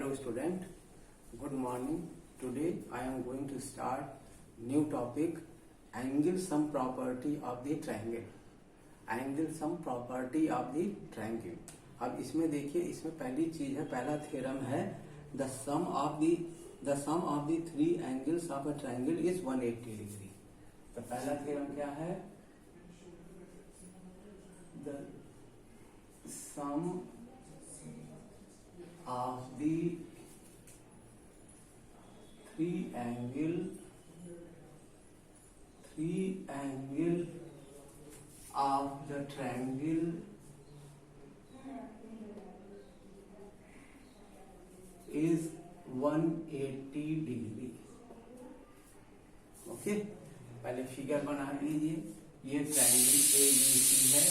Hello student, good morning. Today I am going to start new topic, angle sum property of the triangle. Angle sum property of the triangle. अब इसमें देखिए, इसमें पहली चीज है, पहला थ्योरम है the sum of the three angles of a triangle is 180 degree. तो पहला थ्योरम क्या है? The sum of the three angle of the triangle is 180 degree. Okay, पहले फिगर बना लीजिए. ये ट्रायंगल ABC है.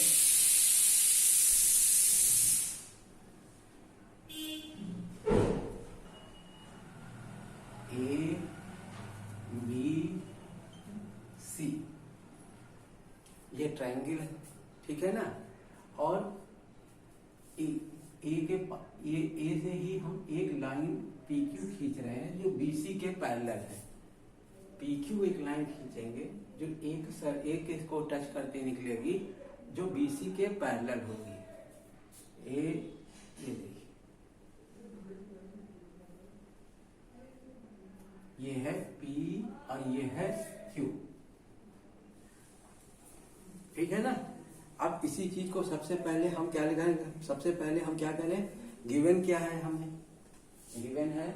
ABC ये ट्रायंगल है, ठीक है ना. और ए से ही हम एक लाइन PQ खींच रहे हैं जो BC के पैरेलल है. PQ एक लाइन खींचेंगे जो एक इसको टच करते निकलेगी, जो BC के पैरेलल होगी. ये देखिए, ये है P और ये है Q, ठीक है ना. अब इसी चीज को सबसे पहले हम क्या लिखेंगे? सबसे पहले हम क्या करें? गिवन क्या है? हमें गिवन है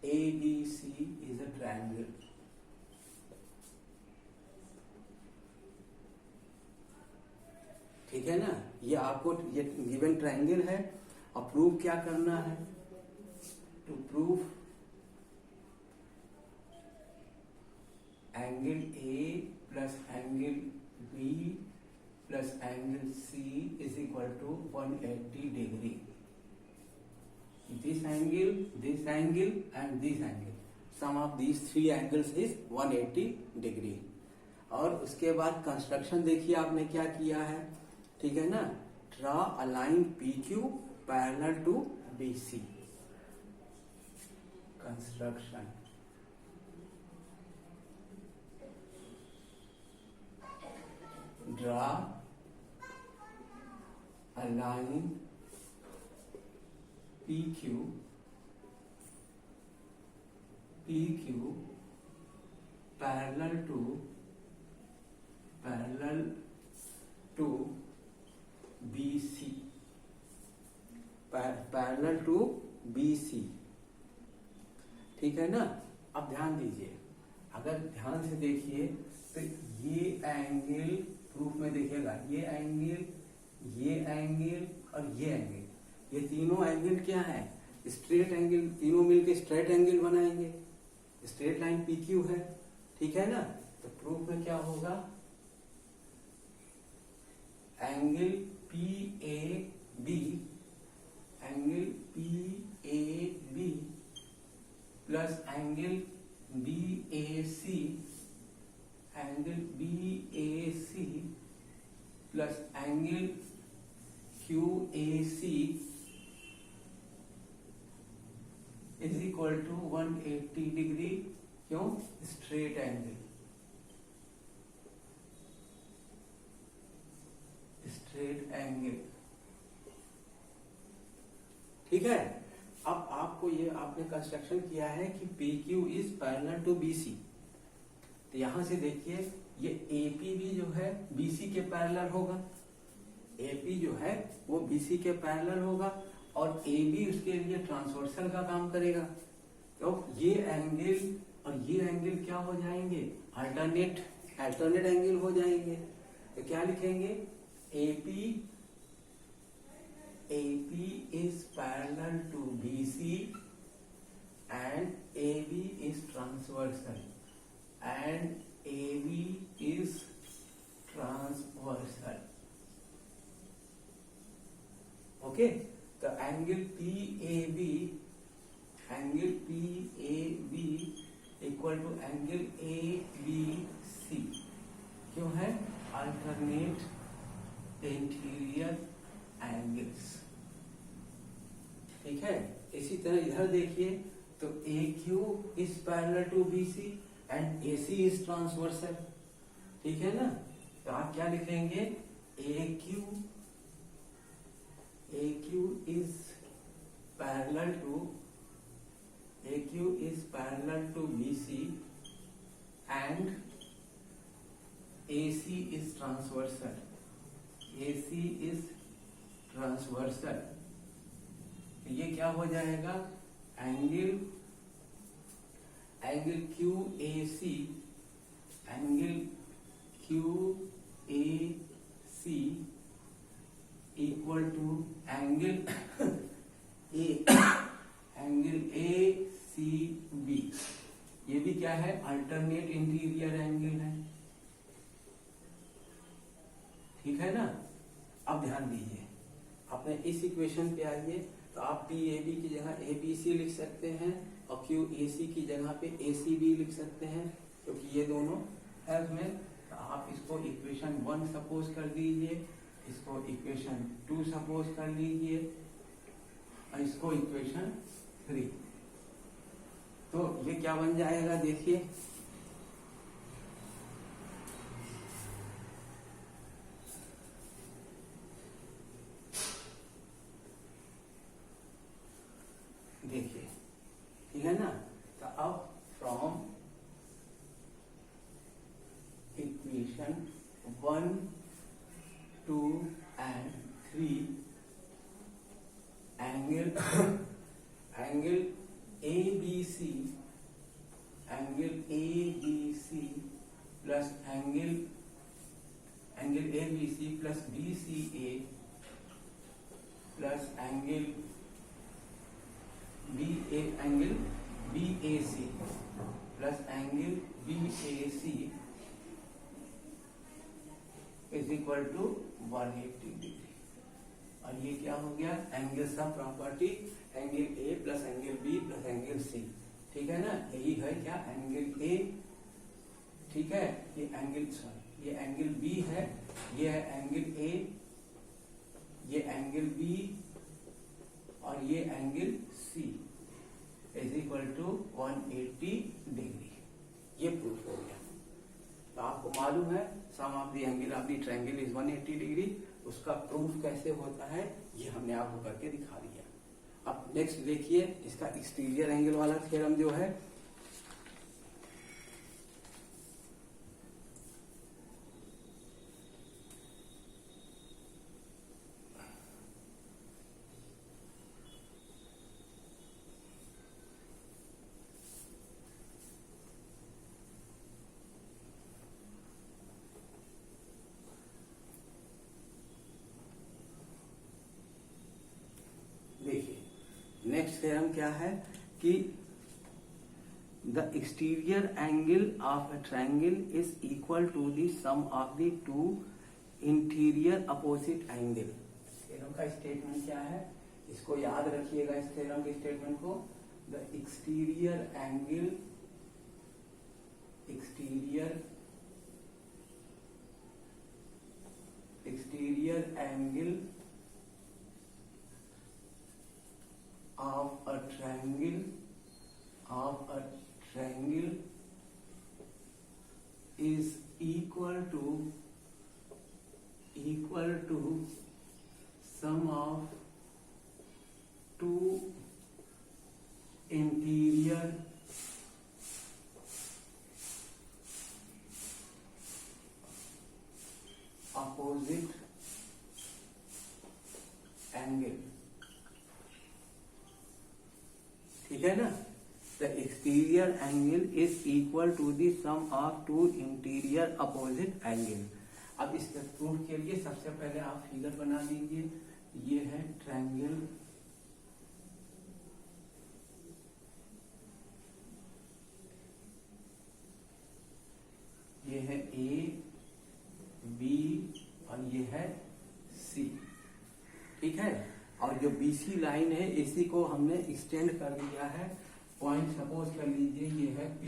ABC इज अ ट्रायंगल. ठीक है ना. ये आपको ये गिवन ट्रायंगल है और प्रूफ क्या करना है? To proof angle A plus angle B plus angle C is equal to 180 degree. This angle and this angle, sum of these three angles is 180 degree. और उसके बाद कंस्ट्रक्शन देखिए आपने क्या किया है, ठीक है ना. Draw a line PQ parallel to BC. Construction draw a line PQ parallel to BC, parallel to BC, ठीक है ना. अब ध्यान दीजिए, अगर ध्यान से देखिए तो ये एंगल प्रूफ में देखिएगा, ये एंगल और ये एंगल, ये तीनों एंगल क्या है? Straight angle. तीनों मिलके स्ट्रेट एंगल बनाएंगे. स्ट्रेट लाइन PQ है, ठीक है ना. तो प्रूफ में क्या होगा? Angle PAB plus angle BAC plus angle QAC is equal to 180 degree. क्यों? Straight angle. ठीक है. अब आपको ये आपने कंस्ट्रक्शन किया है कि PQ is parallel to BC. तो यहां से देखिए, ये AP भी जो है BC के पैरेलल होगा. AP जो है वो BC के पैरेलल होगा और AB उसके लिए ट्रांसवर्सल का काम करेगा. तो ये एंगल और ये एंगल क्या हो जाएंगे? अल्टरनेट एंगल हो जाएंगे. तो क्या लिखेंगे? AP is parallel to BC and AB is transversal. Okay. तो angle PAB equal to angle ABC. क्यों है? Alternate interior angles. ठीक है। इसी तरह इधर देखिए तो AQ is parallel to BC and AC is transversal, ठीक है ना। तो आप क्या लिखेंगे, AQ is parallel to BC and AC is transversal. ये क्या हो जाएगा, angle QAC equal to angle ACB। ये भी क्या है, अल्टरनेट इंटीरियर एंगल है, ठीक है ना। अब ध्यान दीजिए, अपने इस इक्वेशन पे आइए, तो आप PAB की जगह ABC लिख सकते हैं और QAC की जगह पे ACB लिख सकते हैं, क्योंकि ये दोनों है उसमें। तो आप इसको इक्वेशन 1 सपोज कर दीजिए, इसको इक्वेशन 2 सपोज कर लीजिए और इसको इक्वेशन 3। तो ये क्या बन जाएगा, देखिए ठीक है ना। तो अब from equation 1, 2 and 3 angle ABC plus angle ABC plus BCA plus angle BAC plus angle BAC is equal to 180 degree. और ये क्या हो गया, angle sum property, angle A plus angle B plus angle C, ठीक है ना। यही है क्या, एंगल A, ठीक है। ये एंगल B है, ये है एंगल A, ये एंगल B और ये angle C is equal to 180 degree. ये प्रूफ हो गया। तो आपको मालूम है sum of the angle of the triangle is 180 degree. उसका प्रूफ कैसे होता है ये हमने आपको करके दिखा दिया। अब नेक्स्ट देखिए इसका एक्सटीरियर एंगल वाला थ्योरम जो है, नेक्स्ट थ्योरम क्या है कि the exterior angle of a triangle is equal to the sum of the two interior opposite angle. Theorem का स्टेटमेंट क्या है, इसको याद रखिएगा इस थ्योरम के स्टेटमेंट को। The exterior angle of a triangle is equal to sum of two interior opposite angle, ठीक है ना। The exterior angle is equal to the sum of two interior opposite angle. अब इस प्रूफ के लिए सबसे पहले आप फिगर बना लीजिए। ये है ट्रायंगल, ये है A, B और ये है C, ठीक है। और जो BC लाइन है इसी को हमने एक्सटेंड कर दिया है, पॉइंट सपोज कर लीजिए ये है P,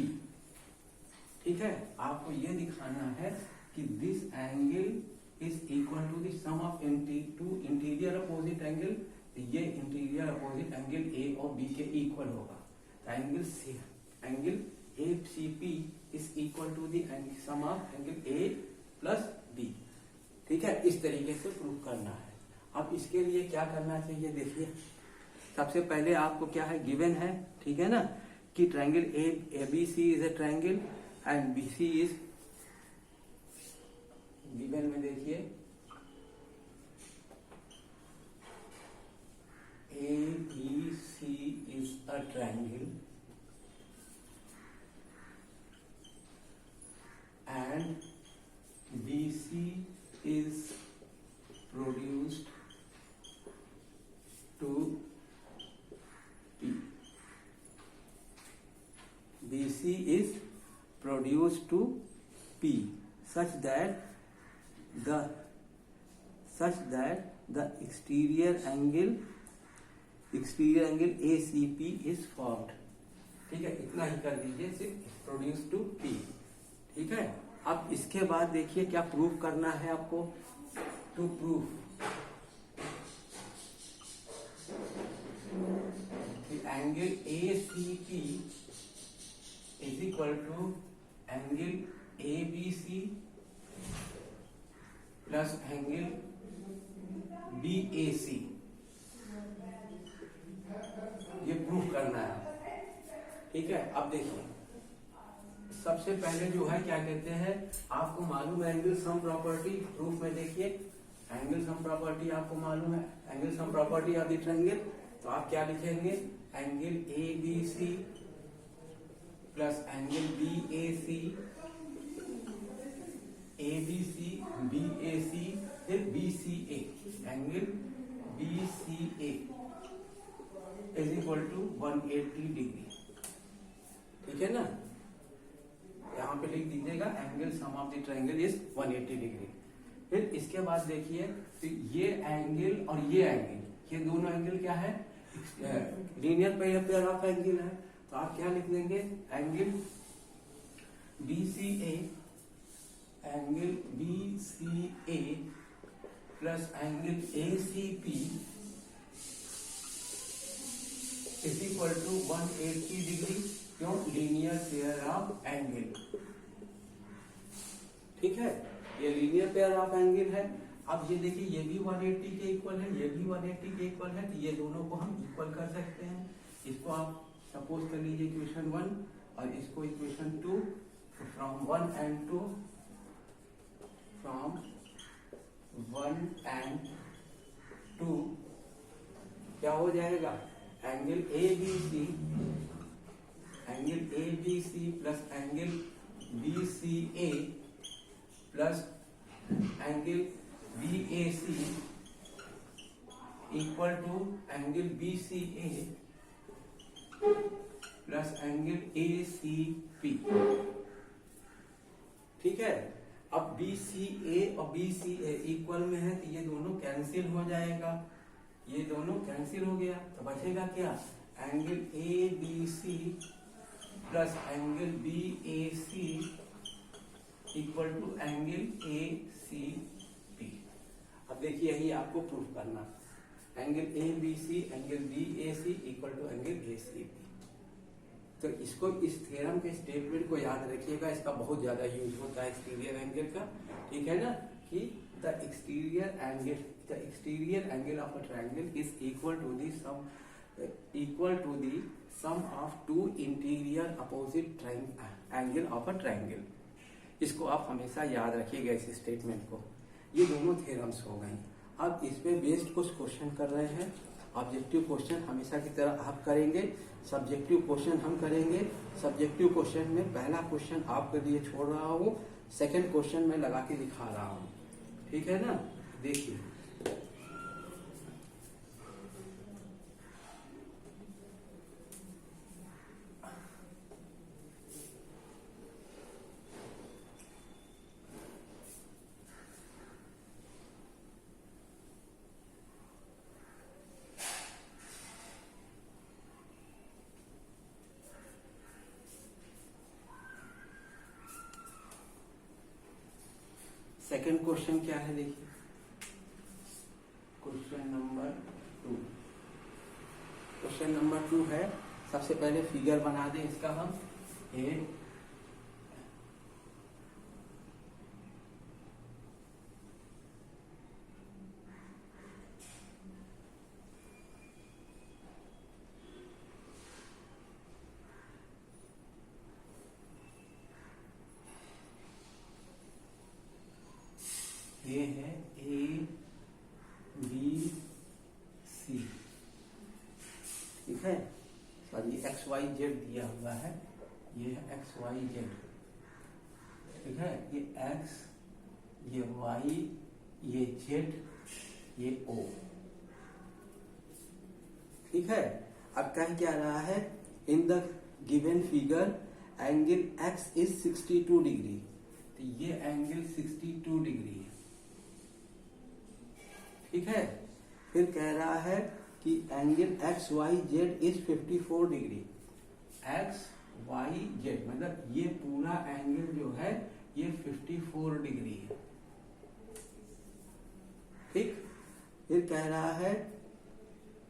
ठीक है। आपको ये दिखाना है कि this angle is equal to the sum of two interior opposite angle ये इंटीरियर अपोजिट एंगल ए और बी के इक्वल होगा। Angle A C P is equal to the sum of angle A plus B. ठीक है, इस तरीके से प्रूव करना है। अब इसके लिए क्या करना चाहिए, देखिए सबसे पहले आपको क्या है, गिवन है, ठीक है ना, कि triangle A B C is a triangle and B C is given में, देखिए A B C is a triangle and BC is produced to P. BC is produced to P such that the exterior angle ACP is formed. ठीक है, इतना ही कर दीजिए, सिर्फ produce two P। ठीक है, अब इसके बाद देखिए क्या प्रूव करना है आपको। To prove angle ACP is equal to angle ABC plus angle BAC, ये प्रूव करना है। ठीक है, अब देखिए सबसे पहले जो है क्या कहते हैं, आपको मालूम है एंगल सम प्रॉपर्टी। प्रूफ में देखिए एंगल सम प्रॉपर्टी आपको मालूम है, angle sum property of the triangle. तो आप क्या लिखेंगे, angle ABC plus angle BAC, ABC BAC फिर BCA, angle BCA is equal to 180 degree. ठीक है ना, यहाँ पे लिख दीजिएगा angle sum of the triangle is 180 degree. फिर इसके बाद देखिए, तो ये एंगल और ये एंगल, ये दोनों एंगल क्या है, लीनियर पेयर ऑफ एंगल है। तो आप क्या लिख देंगे, angle BCA plus angle ACP is equal to 180 degree. क्यों, लीनियर पेयर ऑफ एंगल। ठीक है, ये लीनियर पेयर ऑफ एंगल है। अब ये देखिए, ये भी 180 के इक्वल है, ये भी 180 के इक्वल है, तो ये दोनों को हम इक्वल कर सकते हैं। इसको आप सपोज कर लीजिए इक्वेशन 1 और इसको इक्वेशन 2। फ्रॉम 1 एंड 2 क्या हो जाएगा, angle ABC plus angle BCA plus angle BAC equal to angle BCA plus angle ACP। ठीक है, अब BCA और BCA इक्वल में है, तो ये दोनों कैंसिल हो जाएगा, ये दोनों कैंसिल हो गया, तो बचेगा क्या, angle ABC plus angle BAC equal to angle ACP। अब देखिए यही आपको प्रूफ करना, angle ABC angle BAC equal to angle ACP। तो इसको, इस थ्योरम के स्टेटमेंट को याद रखिएगा, इसका बहुत ज्यादा यूज होता है एक्सटीरियर एंगल का। ठीक है ना, कि the exterior angle of a triangle is equal to the sum of two interior opposite angle of a triangle. इसको आप हमेशा याद रखिएगा, इस स्टेटमेंट को। ये दोनों थ्योरम्स हो गए। अब इस पे बेस्ड कुछ क्वेश्चन कर रहे हैं। ऑब्जेक्टिव क्वेश्चन हमेशा की तरह आप करेंगे, सब्जेक्टिव क्वेश्चन हम करेंगे। सब्जेक्टिव क्वेश्चन में पहला क्वेश्चन आपके लिए छोड़ रहा हूँ, सेकंड क्वेश्चन में लगा के दिखा रहा हूँ। ठीक है ना, देखिए सेकंड क्वेश्चन क्या है, देखिए क्वेश्चन नंबर 2। क्वेश्चन नंबर 2 है। सबसे पहले फिगर बना दें इसका हम। ये है A B C, ठीक है। सॉरी एक्स वाई जेड दिया हुआ है, ये है एक्स वाई जेड, ठीक है। ये एक्स, ये वाई, ये जेड, ये ओ, ठीक है। अब कह क्या रहा है, in the given figure angle x is 62 degree. तो ये एंगल 62 डिग्री है, ठीक है। फिर कह रहा है कि angle X Y Z is 54 degree. X Y Z मतलब ये पूरा एंगल जो है ये 54 डिग्री है, ठीक। फिर कह रहा है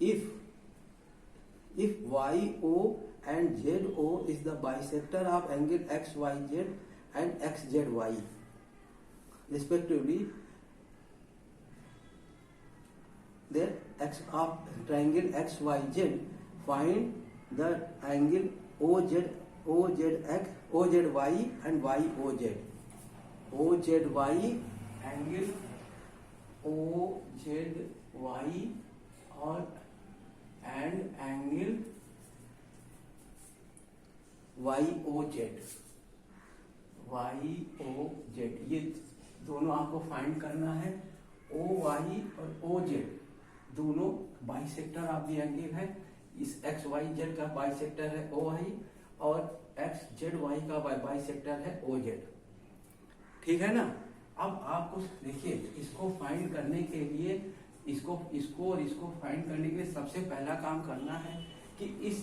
if Y O and Z O is the bisector of angle X Y Z and X Z Y respectively, then x of triangle XYZ, find the angle OZY and YOZ. OZY angle OZY और and angle YOZ, ये दोनों आपको find करना है। OY और OZ दोनों bisector of the angle है। इस एक्स वाई जेड का बाइसेक्टर है OI और एक्स जेड वाई का बाइसेक्टर है OZ, ठीक है ना। अब आपको देखिए इसको फाइंड करने के लिए इसको और इसको फाइंड करने के लिए सबसे पहला काम करना है कि इस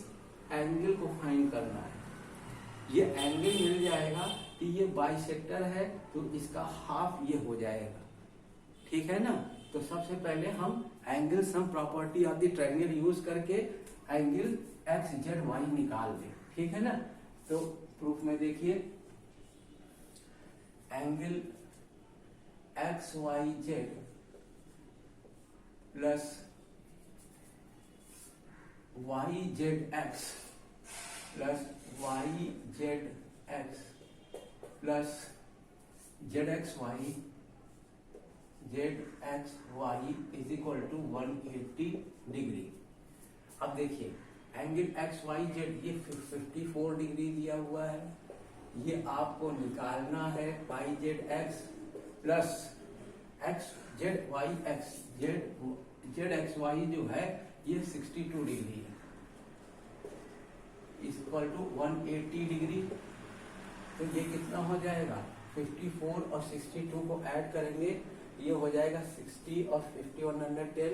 एंगल को फाइंड करना है। ये एंगल मिल जाएगा कि ये बाइसेक्टर है तो इसका हाफ ये हो जाएगा, ठीक है ना। तो सबसे पहले हम angle sum property of the triangle use करके एंगल एक्स जेड वाई निकाल दें, ठीक है ना। तो प्रूफ में देखिए angle X Y Z plus Y Z X plus Y Z X plus Z X Y ZXY is equal to 180 degree. अब देखिए एंगल XYZ ये 54 डिग्री दिया हुआ है, ये आपको निकालना है YZX प्लस XZYX, ZXY जो है ये 62 डिग्री है, इज इक्वल टू 180 डिग्री। तो ये कितना हो जाएगा, 54 और 62 को ऐड करेंगे, ये हो जाएगा 60 और 50 110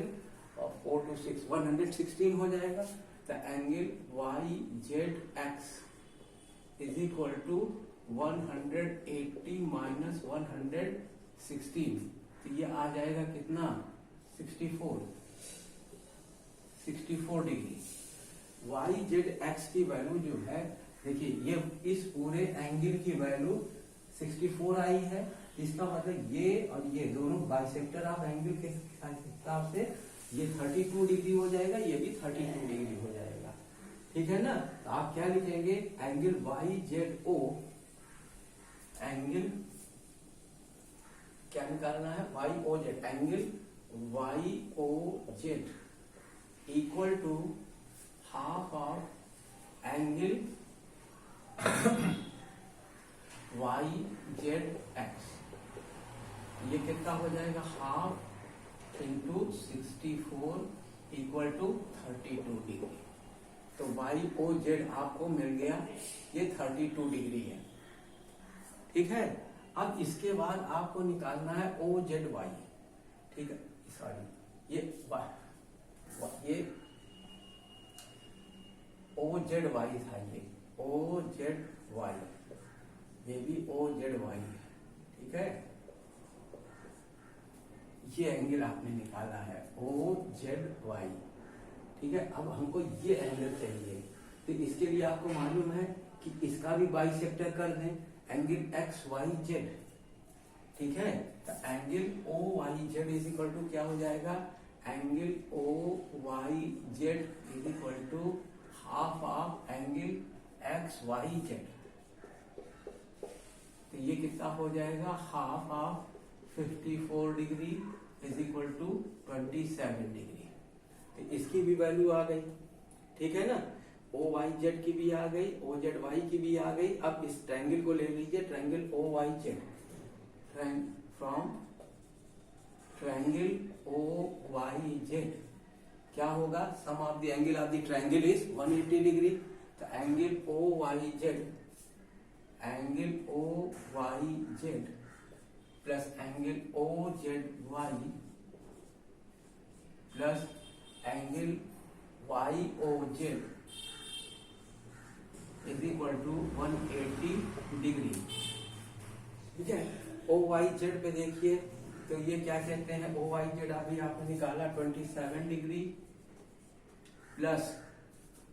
और 4 to 6 116 हो जाएगा। तो angle YZX is equal to 180 minus 116, तो ये आ जाएगा कितना 64 डिग्री। YZX की वैल्यू जो है देखिए ये इस पूरे एंगल की वैल्यू 64 आई है, इसका मतलब ये और ये दोनों बाइसेक्टर ऑफ एंगल के हिसाब से ये 32 डिग्री हो जाएगा, ये भी 32 डिग्री हो जाएगा, ठीक है ना। तो आप क्या लिखेंगे, एंगल YZO, एंगल क्या निकालना है YOZ, angle YOZ equal to half of angle YZX, ये कितना हो जाएगा, half into 64 equal to 32 degree. तो YOZ आपको मिल गया, ये 32 डिग्री है, ठीक है। अब इसके बाद आपको निकालना है OZY, ठीक है। सॉरी ये OZY था, ये OZY, ये भी OZY है, ठीक है। ये एंगल आपने निकाला है OZY, ठीक है, अब हमको ये एंगल चाहिए, तो इसके लिए आपको मालूम है कि इसका भी बाइसेक्टर कर दें, एंगल एक्स वाई जेड। ठीक है, तो angle O Y Z is equal to क्या हो जाएगा, angle O Y Z is equal to half of angle X Y Z. तो ये कितना हो जाएगा, half of 54 degree is equal to 27 degree. तो इसकी भी वैल्यू आ गई। ठीक है ना, ओ वाई जेड की भी आ गई, ओ जेड वाई की भी आ गई। अब इस ट्रायंगल को ले लीजिए, triangle O Y Z, from triangle O Y Z क्या होगा, sum of the angle of the triangle is 180 degree. तो angle O Y Z, angle O Y Z plus angle O Z Y plus angle Y O Z is equal to 180 degree. ठीक है, ओ Y Z पे देखिए, तो ये क्या कहते हैं, ओ वाई जेड अभी आपने निकाला 27 degree plus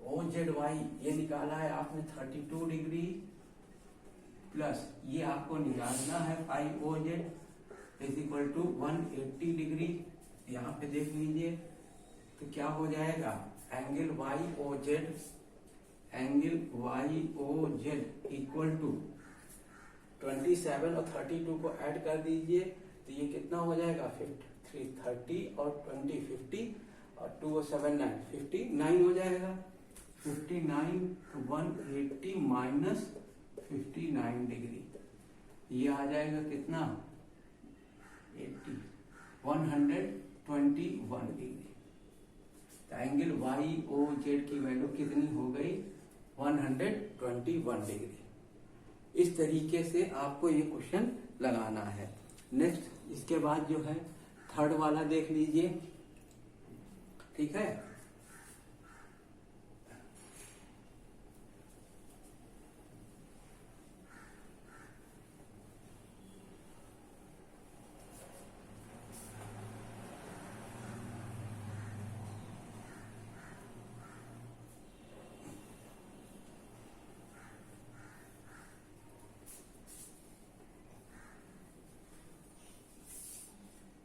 O Z Y ये निकाला है आपने 32 डिग्री प्लस ये आपको निकालना है 5 O Z is equal to 180 degree. यहाँ पे देख लीजिए तो क्या हो जाएगा, angle Y O Z, angle Y O Z equal to 27 और 32 को ऐड कर दीजिए, तो ये कितना हो जाएगा, 30 और 20 50 और 2 7 9 59 हो जाएगा। 59 to 180 माइनस 59 डिग्री, ये आ जाएगा कितना, 121 डिग्री। तो एंगल वाई ओ जेड की वैल्यू कितनी हो गई, 121 डिग्री। इस तरीके से आपको ये क्वेश्चन लगाना है। नेक्स्ट इसके बाद जो है थर्ड वाला देख लीजिए। ठीक है,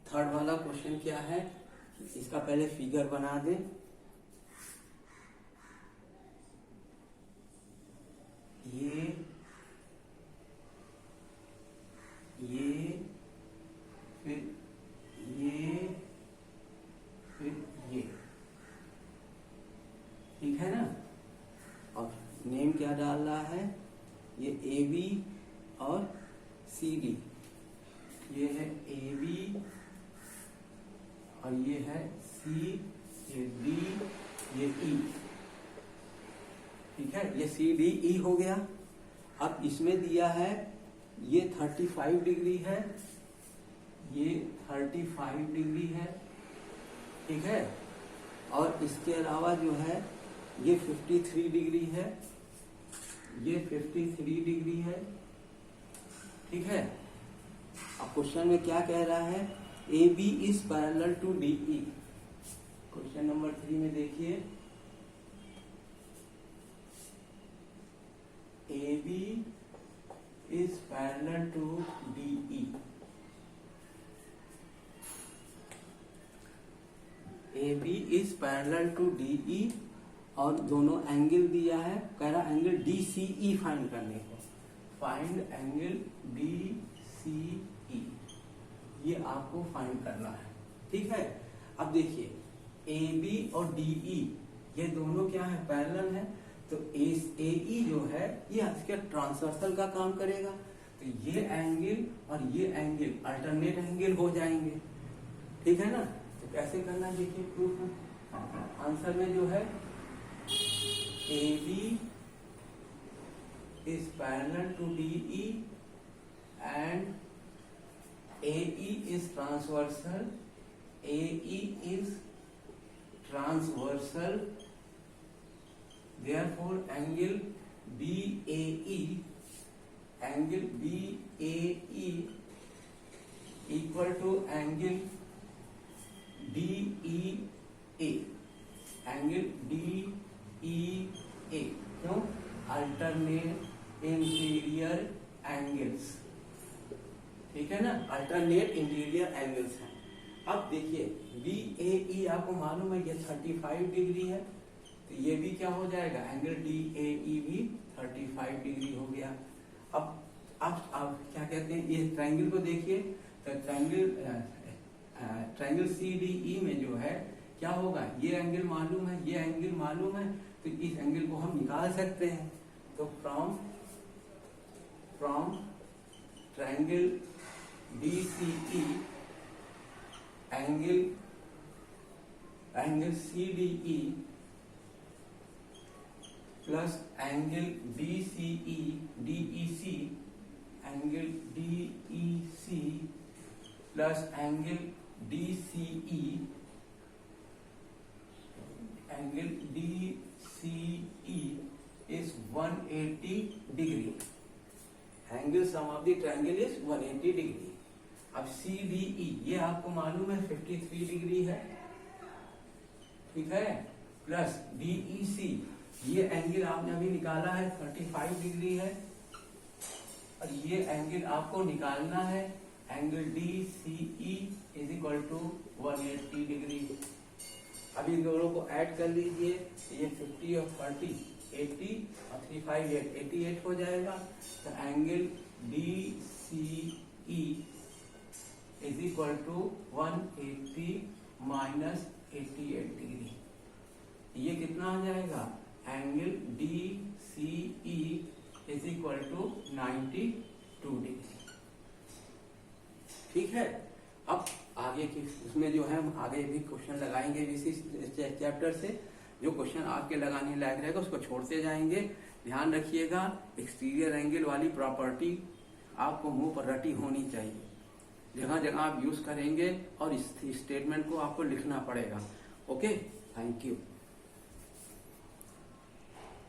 थर्ड वाला क्वेश्चन क्या है, इसका पहले फिगर बना दें। ये फिर ये फिर ये, ठीक है ना, और नेम क्या डाल रहा है, ये ए बी और सी डी, ये है ए बी और ये है सी, ये डी, ये ई। ठीक है, ये सी डी ई हो गया। अब इसमें दिया है ये 35 डिग्री है, ये 35 डिग्री है। ठीक है, और इसके अलावा जो है ये 53 डिग्री है, ये 53 डिग्री है। ठीक है, अब क्वेश्चन में क्या कह रहा है, A B is parallel to D E. Question number 3 में देखिए, A B is parallel to D E. A B is parallel to D E और दोनों एंगल दिया है, कह रहा angle D C E find करने को। Find angle D C E, ये आपको फाइंड करना है। ठीक है, अब देखिए ए बी और डी ई ये दोनों क्या है, पैरेलल है। तो ए ई जो है ये इसके ट्रांसवर्सल का काम करेगा, तो ये एंगल और ये एंगल अल्टरनेट एंगल हो जाएंगे। ठीक है ना, तो कैसे करना देखिए प्रूफ में। आंसर में जो है A B is parallel to D E and AE is transversal, AE is transversal, therefore angle BAE equal to angle DEA, angle D E A, क्यों? अल्टरनेट इंटीरियर एंगल्स, ठीक है ना, अल्टरनेट इंटीरियर एंगल्स हैं। अब देखिए B ए ई आपको मालूम है ये 35 डिग्री है, तो ये भी क्या हो जाएगा, एंगल डी ए ई भी 35 डिग्री हो गया। अब आप क्या कहते हैं, ये ट्रायंगल को देखिए, तो ट्रायंगल सी डी ई में जो है क्या होगा, ये एंगल मालूम है, ये एंगल मालूम है, तो इस एंगल को हम निकाल सकते हैं। तो from triangle D C E angle C D E plus angle D C E D E C, angle D E C plus angle D C E, angle D C E is 180 degree. Angle sum of the triangle is 180 degree. अब C D ई ये आपको मालूम है 53 degree है, ठीक है, plus D E सी ये angle आपने अभी निकाला है 35 डिग्री है, और ये एंगल आपको निकालना है angle D C E is equal to 180 degree. अभी इन दोनों को ऐड कर लीजिए, ये 50 और 30 80 और 3 5 8 88 हो जाएगा। तो angle D C E is equal to 180 minus 88 degree. ये कितना आ जाएगा, angle D C E is equal to 92 degree, ठीक है। अब आगे की उसमें जो है हम आगे भी क्वेश्चन लगाएंगे इसी चैप्टर से। जो क्वेश्चन आपके लगाने लायक रहेगा उसको छोड़ते जाएंगे। ध्यान रखिएगा, एक्सटीरियर एंगल वाली प्रॉपर्टी आपको मुंह पर रटी होनी चाहिए, जगह जगह आप यूज करेंगे, और इस स्टेटमेंट को आपको लिखना पड़ेगा। Okay, thank you.